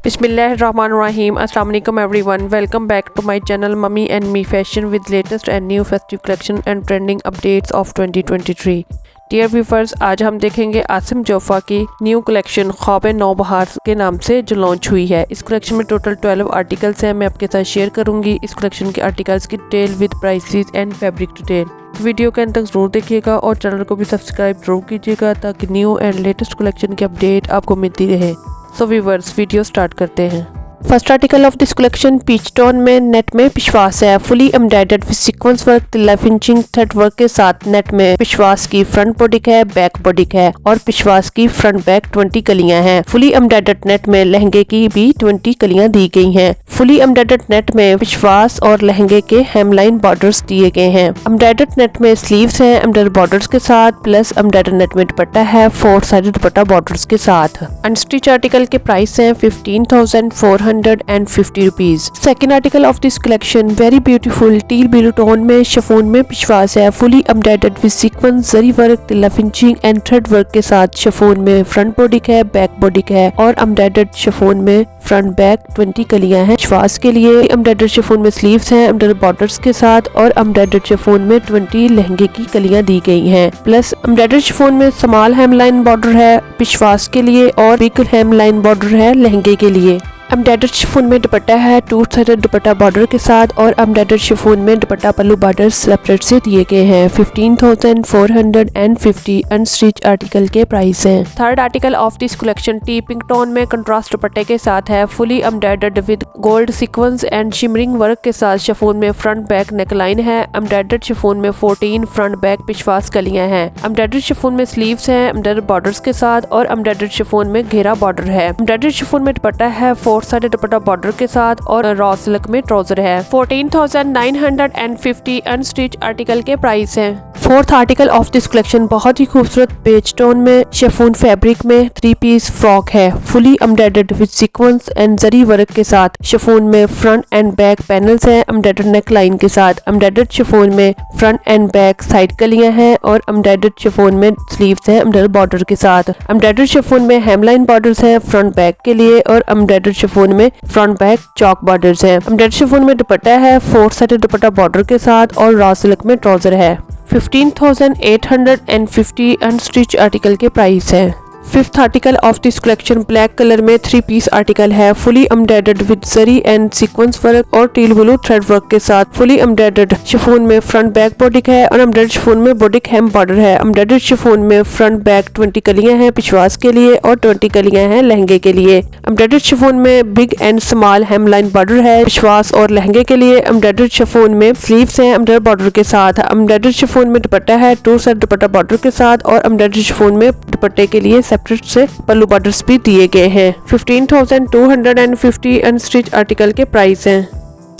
Bismillahirrahmanirrahim. Assalamualaikum everyone. Welcome back to my channel Mummy and Me Fashion with latest and new festive collection and trending updates of 2023. Dear व्यूफर्स, आज हम देखेंगे आसिम जोफा की new collection ख्वाब नौबहार के नाम से जो लॉन्च हुई है। इस कलेक्शन में टोटल 12 आर्टिकल्स हैं। मैं आपके साथ शेयर करूंगी इस कलेक्शन के आर्टिकल्स की detail with prices and fabric detail. Video के अंत तक जरूर देखिएगा और चैनल को भी सब्सक्राइब जरूर कीजिएगा ताकि न्यू एंड लेटेस्ट कलेक्शन की अपडेट आपको मिलती रहे। सो व्यूवर्स, वीडियो स्टार्ट करते हैं। First article of this collection peach tone में नेट में पिशवास है। Fully embroidered with sequence work, tilla finishing thread work के साथ नेट में पिशवास की फ्रंट बॉडिक है, बैक बॉडिक है और पिशवास की फ्रंट बैक 20 कलियां हैं। फुली एम्ब्रॉयडर्ड नेट में लहंगे की भी 20 कलियां दी गई हैं। फुली एम्ब्रॉयडर्ड नेट में पिशवास और लहंगे के हेमलाइन बॉर्डर्स दिए गए हैं। एम्ब्रॉयडर्ड नेट में स्लीव्स हैं एम्ब्रॉयडर्ड बॉर्डर्स के साथ, प्लस एम्ब्रॉयडर्ड नेट में दुपट्टा है 4 साइडेड दुपट्टा बॉर्डर्स के साथ। अनस्टिच आर्टिकल के प्राइस हैं 15,450 rupees. Second article of this collection very beautiful teal blue tone में शिफॉन में पिशवास है। Fully embroidered with sequence zari work, tilla finishing and thread work के साथ शिफॉन में फ्रंट बॉडिक है, बैक बॉडिक है और एम्ब्रॉयडर्ड शिफॉन में फ्रंट बैक 20 कलियां हैं। पिशवास के लिए एम्ब्रॉयडर्ड शिफॉन में स्लीव्स हैं एम्ब्रॉयडर्ड बॉर्डर्स के साथ और एम्ब्रॉयडर्ड शिफॉन में 20 लहंगे की कलियां दी गई हैं। प्लस एम्ब्रॉयडर्ड शिफॉन में स्मॉल हेमलाइन बॉर्डर है पिशवास के लिए और बिग हेमलाइन बॉर्डर है लहंगे के लिए। एम्ब्रॉयडर्ड शिफॉन में दुपट्टा है 2 साइडेड दुपट्टा बॉर्डर के साथ और एम्ब्रॉयडर्ड शिफॉन में दुपट्टा पल्लू बॉर्डर सेपरेट से दिए गए हैं। 15,450 अनस्टिच आर्टिकल के प्राइस हैं। Third article of this collection T pink tone में कंट्रास्ट दुपट्टे के साथ है। Fully embroidered with gold sequence and shimmering work के साथ शिफॉन में फ्रंट बैक नेकलाइन है। एम्ब्रॉयडर्ड शिफॉन में 14 फ्रंट बैक पिशवास कलियां हैं। एम्ब्रॉयडर्ड शिफॉन में स्लीव्स हैं एम्ब्रॉयडर्ड बॉर्डर्स के साथ और एम्ब्रॉयडर्ड शिफॉन में घेरा बॉर्डर है। एम्ब्रॉयडर्ड शिफॉन में दुपट्टा है 4 साइडेड दुपट्टा बॉर्डर के साथ और रॉ सिल्क में ट्राउजर है। 14,950 अनस्टिच आर्टिकल के प्राइस हैं। Fourth article of this collection बहुत ही खूबसूरत बेज टोन में शिफॉन फैब्रिक में 3 पीस फ्रॉक है। Fully embroidered with sequence and zari work के साथ शिफॉन में फ्रंट एंड बैक पैनल्स हैं एम्ब्रॉयडर्ड नेक लाइन के साथ। एम्ब्रॉयडर्ड शिफॉन में फ्रंट एंड बैक साइड कलियां हैं और एम्ब्रॉयडर्ड शिफॉन में स्लीव्स हैं एम्ब्रॉयडर्ड बॉर्डर के साथ। एम्ब्रॉयडर्ड शिफॉन में हेमलाइन बॉर्डर्स हैं फ्रंट बैक के लिए और एम्ब्रॉयडर्ड शिफॉन में फ्रंट बैक चौक बॉर्डर्स हैं। एम्ब्रॉयडर्ड शिफॉन में दुपट्टा है 4 साइडेड दुपट्टा बॉर्डर के साथ और रॉ सिल्क में ट्राउजर है। 15,850 अनस्टिच आर्टिकल के प्राइस है। Fifth article of this collection black colour में 3 पीस आर्टिकल है। Fully embroidered with zari and sequence work और टील ब्लू थ्रेड वर्क के साथ। फुली एम्ब्रॉयडर्ड शिफॉन में फ्रंट बैक बॉडिक है और एम्ब्रॉयडर्ड शिफॉन में बॉडिक हेम बॉर्डर है। एम्ब्रॉयडर्ड शिफॉन में फ्रंट बैक 20 कलियां हैं पिशवास के लिए और 20 कलियां हैं लहंगे के लिए। एम्ब्रॉयडर्ड शिफॉन में big and small hemline border है पिशवास और लहंगे के लिए। एम्ब्रॉयडर्ड शिफॉन में स्लीव्स हैं एम्ब्रॉयडर्ड बॉर्डर के साथ। एम्ब्रॉयडर्ड शिफॉन में दुपट्टा है 2 साइड दुपट्टा बॉर्डर के साथ और एम्ब्रॉयडर्ड शिफॉन में दुपट्टे के लिए सेपरेट से पल्लू बॉर्डर्स भी दिए गए हैं। 15,250 अनस्टिच आर्टिकल के प्राइस हैं।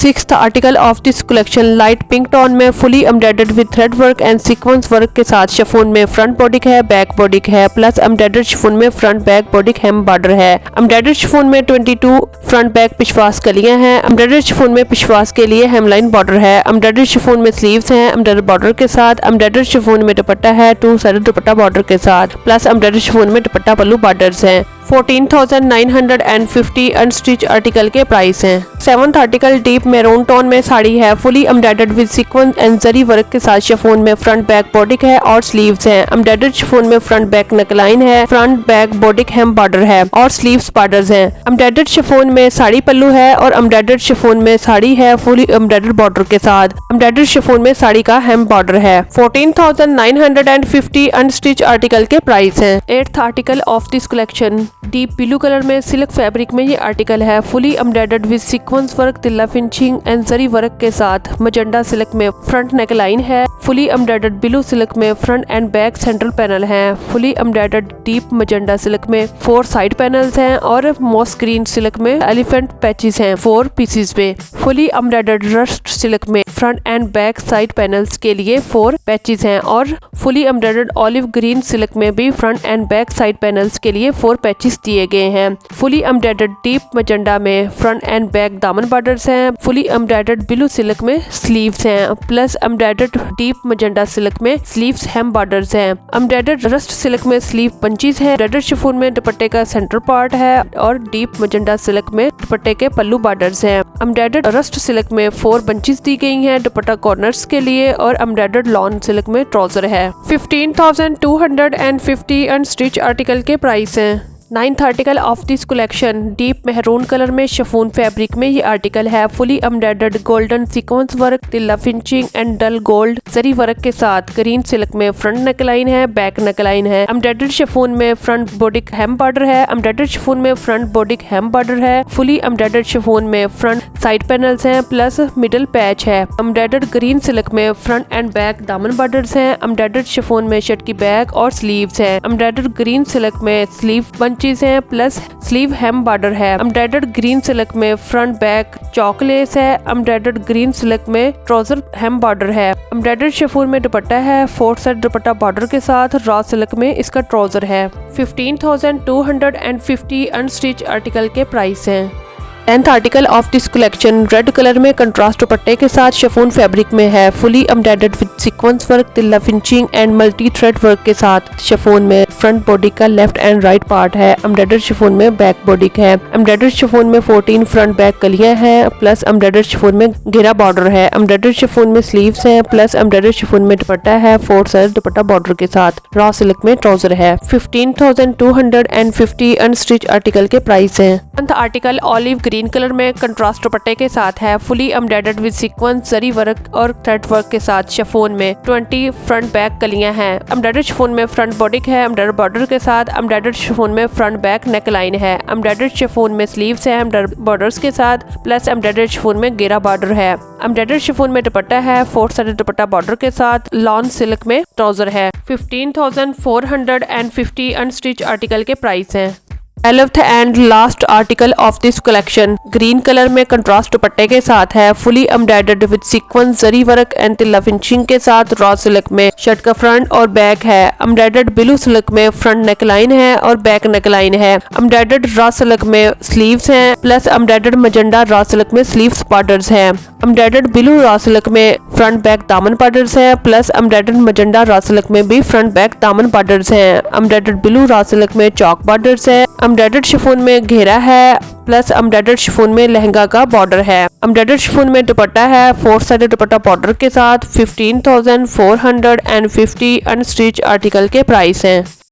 Sixth article of this collection light pink tone में fully embroidered with thread work and sequence work के साथ शिफॉन में फ्रंट बॉडिक है, बैक बॉडिक है, प्लस एम्ब्रॉयडर्ड शिफॉन में फ्रंट बैक बॉडिक हेम बॉर्डर है। एम्ब्रॉयडर्ड शिफॉन में 22 फ्रंट बैक पिशवास कलियां हैं। एम्ब्रॉयडर्ड शिफॉन में पिशवास के लिए हेमलाइन बॉर्डर है। एम्ब्रॉयडर्ड शिफॉन में स्लीव्स हैं एम्ब्रॉयडर्ड बॉर्डर के साथ। एम्ब्रॉयडर्ड शिफॉन में दुपट्टा है 2 साइडेड दुपट्टा बॉर्डर के साथ, प्लस एम्ब्रॉयडर्ड शिफॉन में दुपट्टा पल्लू बॉर्डर्स हैं। 14,950 अनस्टिच आर्टिकल के प्राइस हैं। Seventh article deep maroon tone में साड़ी है। Fully embroidered with sequence and zari work के साथ शिफॉन में फ्रंट बैक बॉडिक है और स्लीव्स हैं। एम्ब्रॉयडर्ड शिफॉन में फ्रंट बैक नेकलाइन है, फ्रंट बैक बॉडिक हेम बॉर्डर है और स्लीव्स बॉर्डर्स हैं। एम्ब्रॉयडर्ड शिफॉन में साड़ी पल्लू है और एम्ब्रॉयडर्ड शिफॉन में साड़ी है फुली एम्ब्रॉयडर्ड बॉर्डर के साथ। एम्ब्रॉयडर्ड शिफॉन में साड़ी का हेम बॉर्डर है। 14,950 अनस्टिच आर्टिकल के प्राइस हैं। Eighth article of this collection deep blue colour में सिल्क फैब्रिक में ये आर्टिकल है। Fully embroidered with sequence work, tilla finishing and zari work के साथ। मजेंडा सिल्क में फ्रंट नेकलाइन है। फुली एम्ब्रॉयडर्ड ब्लू सिल्क में front and back central panel है। Fully embroidered deep magenta silk में 4 साइड पैनल्स हैं और मॉस ग्रीन सिल्क में एलिफेंट पैचेस हैं 4 पीसेस पे। फुली एम्ब्रॉयडर्ड रस्ट सिल्क में front and back side panels के लिए 4 पैचेस हैं और fully embroidered olive green silk में भी front and back side panels के लिए 4 पैचेस पीस दिए गए हैं। फुली एम्ब्रॉयडर्ड डीप मजेंडा में फ्रंट एंड बैक दामन बॉर्डर्स हैं। फुली एम्ब्रॉयडर्ड ब्लू सिल्क में स्लीव्स हैं, plus embroidered deep magenta silk में स्लीव्स हेम बॉर्डर्स हैं। एम्ब्रॉयडर्ड रस्ट सिल्क में स्लीव पंचीज है। एम्ब्रॉयडर्ड शिफॉन में दुपट्टे का सेंटर पार्ट है और डीप मजेंडा सिल्क में दुपट्टे के पल्लू बॉर्डर्स हैं। एम्ब्रॉयडर्ड रस्ट सिल्क में 4 बंचेस दी गई हैं दुपट्टा कॉर्नर्स के लिए और एम्ब्रॉयडर्ड लॉन सिल्क में ट्राउजर है। 15,250 अनस्टिच आर्टिकल के प्राइस हैं। 9th article of this collection deep मेहरून कलर में शिफॉन फैब्रिक में ये आर्टिकल है। Fully embroidered golden sequence work, tilla finishing and dull gold zari work के साथ ग्रीन सिल्क में फ्रंट नेकलाइन है, बैक नेकलाइन है। एम्ब्रॉयडर्ड शिफॉन में फ्रंट बॉडी हेम बॉर्डर है। एम्ब्रॉयडर्ड शिफॉन में फ्रंट बॉडी हेम बॉर्डर है। फुली एम्ब्रॉयडर्ड शिफॉन में फ्रंट साइड पैनल्स हैं प्लस मिडल पैच है। एम्ब्रॉयडर्ड ग्रीन सिल्क में फ्रंट एंड बैक दामन बॉर्डर्स हैं। एम्ब्रॉयडर्ड शिफॉन में शर्ट की बैक और स्लीव्स हैं। एम्ब्रॉयडर्ड ग्रीन सिल्क में स्लीव बंचेस हैं प्लस स्लीव हेम बॉर्डर है। एम्ब्रॉयडर्ड ग्रीन सिल्क में फ्रंट बैक चॉकलेस है। एम्ब्रॉयडर्ड ग्रीन सिल्क में ट्राउजर हेम बॉर्डर है। एम्ब्रॉयडर्ड शिफॉन में दुपट्टा है 4 साइड दुपट्टा बॉर्डर के साथ। रॉ सिल्क में इसका ट्राउजर है। 15,250 अनस्टिच आर्टिकल के प्राइस हैं। 10th article of this collection red colour में कंट्रास्ट दुपट्टे के साथ शिफॉन फैब्रिक में है। Fully embroidered with sequence work, tilla finishing and multi thread work के साथ शिफॉन में फ्रंट बॉडी का लेफ्ट एंड राइट पार्ट है। एम्ब्रॉयडर्ड शिफॉन में बैक बॉडी है। एम्ब्रॉयडर्ड शिफॉन में 14 फ्रंट बैक कलियां हैं प्लस एम्ब्रॉयडर्ड शिफॉन में घेरा बॉर्डर है। एम्ब्रॉयडर्ड शिफॉन में स्लीव्स हैं प्लस एम्ब्रॉयडर्ड शिफॉन में दुपट्टा है 4 साइड दुपट्टा बॉर्डर के साथ। रॉ सिल्क में ट्राउजर है। 15,250 अनस्टिच आर्टिकल के प्राइस हैं। 10th article olive green colour में कंट्रास्ट दुपट्टे के साथ है। Fully embroidered with sequence zari work और थ्रेड वर्क के साथ शिफॉन में 20 फ्रंट बैक कलियां हैं। एम्ब्रॉयडर्ड शिफॉन में फ्रंट बॉडी है एम्ब्रॉयडर्ड बॉर्डर के साथ। एम्ब्रॉयडर्ड शिफॉन में फ्रंट बैक नेकलाइन है। एम्ब्रॉयडर्ड शिफॉन में स्लीव्स है एम्ब्रॉयडर्ड बॉर्डर्स के साथ प्लस एम्ब्रॉयडर्ड शिफॉन में घेरा बॉर्डर है। एम्ब्रॉयडर्ड शिफॉन में दुपट्टा है 4 साइड दुपट्टा बॉर्डर के साथ। लॉन सिल्क में ट्राउजर है। 15,450 अनस्टिच आर्टिकल के प्राइस हैं। 11th and last article of this collection green colour में कंट्रास्ट दुपट्टे के साथ है। Fully embroidered with sequence zari work and tilla finishing के साथ। रॉ सिल्क में शर्ट का फ्रंट और बैक है। एम्ब्रॉयडर्ड ब्लू सिल्क में फ्रंट नेकलाइन है और बैक नेकलाइन है। एम्ब्रॉयडर्ड रॉ सिल्क में स्लीव्स हैं plus embroidered magenta raw silk में स्लीव्स बॉर्डर्स हैं। एम्ब्रॉयडर्ड ब्लू रॉ सिल्क में फ्रंट बैक दामन बॉर्डर्स है plus embroidered magenta raw silk में भी फ्रंट बैक दामन बॉर्डर्स हैं। एम्ब्रॉयडर्ड ब्लू रॉ सिल्क में चौक बॉर्डर्स है। एम्ब्रॉयडर्ड शिफॉन में घेरा है प्लस एम्ब्रॉयडर्ड शिफॉन में लहंगा का बॉर्डर है। एम्ब्रॉयडर्ड शिफॉन में दुपट्टा है 4 साइड दुपट्टा बॉर्डर के साथ। 15,450 अनस्टिच आर्टिकल के प्राइस हैं।